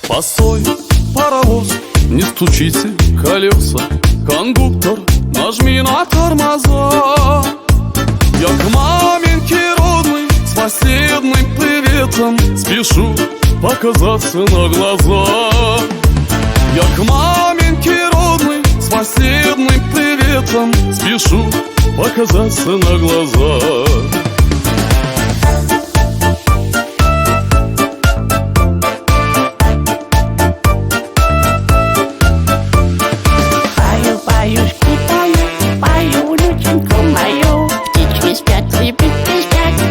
Постой, паровоз, не стучите колеса. Кондуктор, нажми на тормоза. Я к маменьке родной с последним приветом спешу показаться на глаза. Я к маменьке родной с последним приветом спешу показаться на глаза.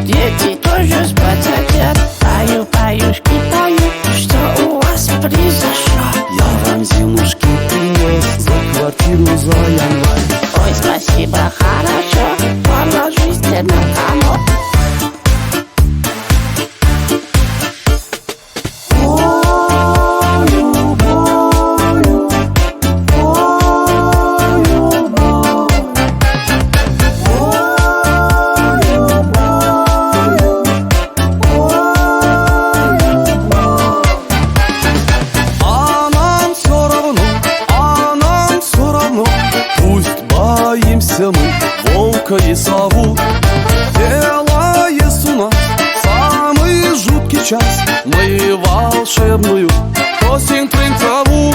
Дети тоже спать хотят. Пою, паюшки, пою, что у вас произошло? Я вам зимушки принес за квартиру за январь. Ой, спасибо, хорошо, положись ты на комод. Боимся мы волка и сову. Дело есть у нас самый жуткий час. Мы волшебную осень трынь траву.